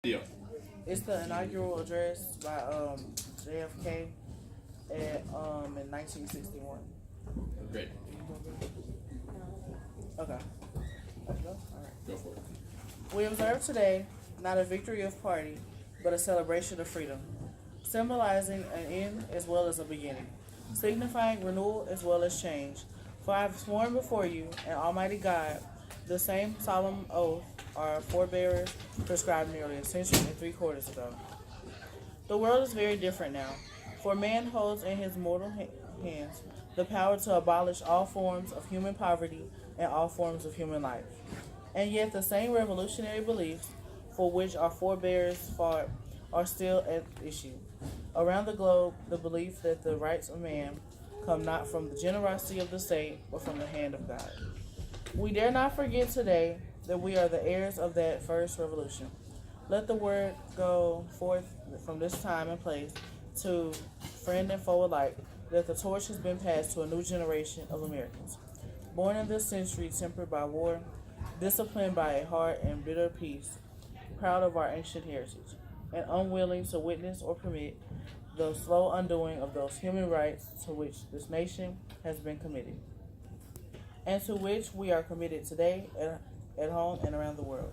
Deal. It's the inaugural address by JFK in 1961. Great. Okay. Let's go. All right. Go for it. We observe today not a victory of party, but a celebration of freedom, symbolizing an end as well as a beginning, signifying renewal as well as change. For I have sworn before you, and Almighty God, the same solemn oath our forebears prescribed nearly a century and 3/4 ago. The world is very different now, for man holds in his mortal hands the power to abolish all forms of human poverty and all forms of human life. And yet, the same revolutionary beliefs for which our forebears fought are still at issue. Around the globe, the belief that the rights of man come not from the generosity of the state, but from the hand of God. We dare not forget today that we are the heirs of that first revolution. Let the word go forth from this time and place to friend and foe alike that the torch has been passed to a new generation of Americans, born in this century tempered by war, disciplined by a hard and bitter peace, proud of our ancient heritage, and unwilling to witness or permit the slow undoing of those human rights to which this nation has been committed, and to which we are committed today at home and around the world.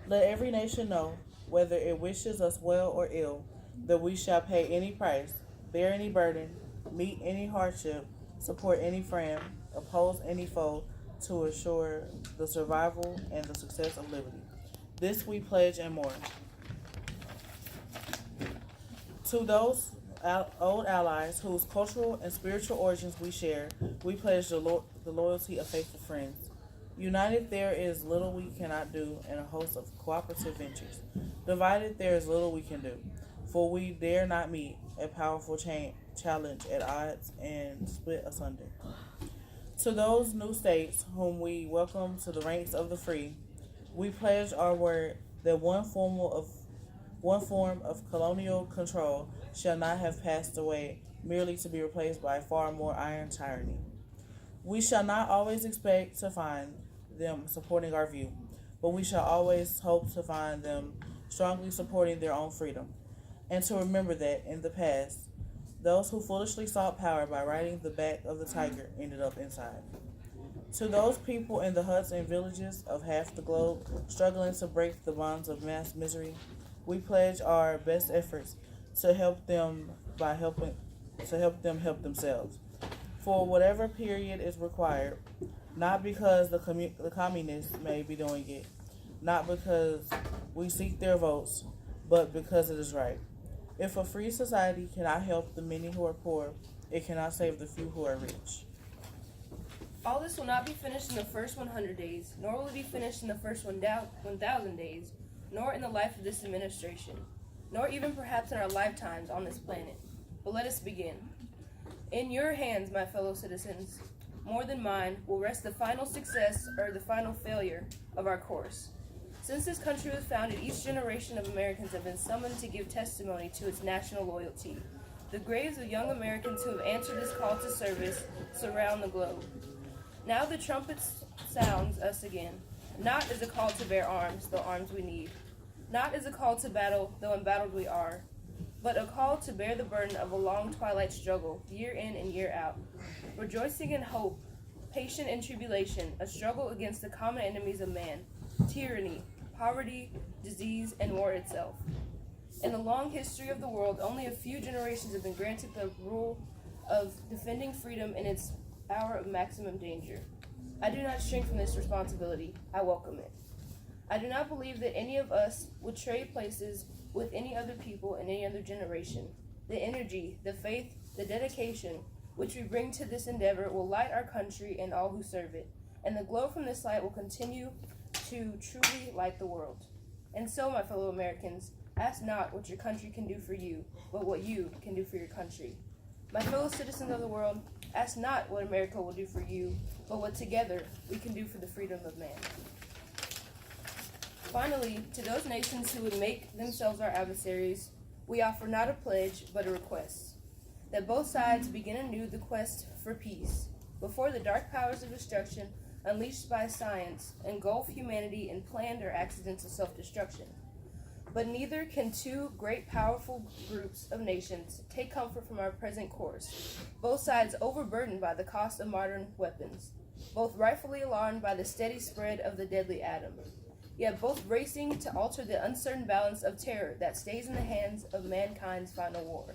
Let every nation know, whether it wishes us well or ill, that we shall pay any price, bear any burden, meet any hardship, support any friend, oppose any foe, to assure the survival and the success of liberty. This we pledge and more. To those old allies whose cultural and spiritual origins we share, we pledge the loyalty of faithful friends. United, there is little we cannot do in a host of cooperative ventures. Divided, there is little we can do, for we dare not meet a powerful challenge at odds and split asunder. To those new states whom we welcome to the ranks of the free, we pledge our word that one form of colonial control shall not have passed away merely to be replaced by far more iron tyranny. We shall not always expect to find them supporting our view, but we shall always hope to find them strongly supporting their own freedom, and to remember that, in the past, those who foolishly sought power by riding the back of the tiger ended up inside. To those people in the huts and villages of half the globe struggling to break the bonds of mass misery, we pledge our best efforts to help them by helping to help them help themselves for whatever period is required, not because the communists may be doing it, not because we seek their votes, but because it is right. If a free society cannot help the many who are poor, it cannot save the few who are rich. All this will not be finished in the first 100 days, nor will it be finished in the first 1,000 days, nor in the life of this administration, nor even perhaps in our lifetimes on this planet. But let us begin. In your hands, my fellow citizens, more than mine, will rest the final success or the final failure of our course. Since this country was founded, each generation of Americans have been summoned to give testimony to its national loyalty. The graves of young Americans who have answered this call to service surround the globe. Now the trumpet sounds us again, not as a call to bear arms, though arms we need, not as a call to battle, though embattled we are, but a call to bear the burden of a long twilight struggle, year in and year out, rejoicing in hope, patient in tribulation, a struggle against the common enemies of man, tyranny, poverty, disease, and war itself. In the long history of the world, only a few generations have been granted the rule of defending freedom in its hour of maximum danger. I do not shrink from this responsibility. I welcome it. I do not believe that any of us would trade places with any other people in any other generation. The energy, the faith, the dedication which we bring to this endeavor will light our country and all who serve it, and the glow from this light will continue to truly light the world. And so, my fellow Americans, ask not what your country can do for you, but what you can do for your country. My fellow citizens of the world, ask not what America will do for you, but what together we can do for the freedom of man. Finally, to those nations who would make themselves our adversaries, we offer not a pledge, but a request, that both sides begin anew the quest for peace, before the dark powers of destruction unleashed by science engulf humanity in planned or accidental self-destruction. But neither can two great powerful groups of nations take comfort from our present course, both sides overburdened by the cost of modern weapons, both rightfully alarmed by the steady spread of the deadly atom, yet both racing to alter the uncertain balance of terror that stays in the hands of mankind's final war.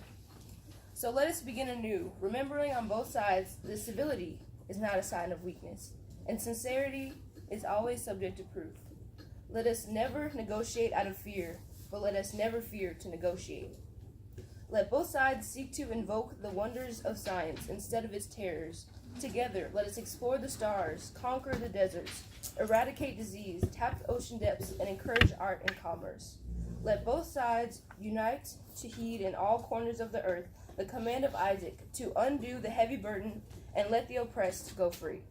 So let us begin anew, remembering on both sides that civility is not a sign of weakness, and sincerity is always subject to proof. Let us never negotiate out of fear, but let us never fear to negotiate. Let both sides seek to invoke the wonders of science instead of its terrors. Together, let us explore the stars, conquer the deserts, eradicate disease, tap the ocean depths, and encourage art and commerce. Let both sides unite to heed in all corners of the earth the command of Isaac to undo the heavy burden and let the oppressed go free.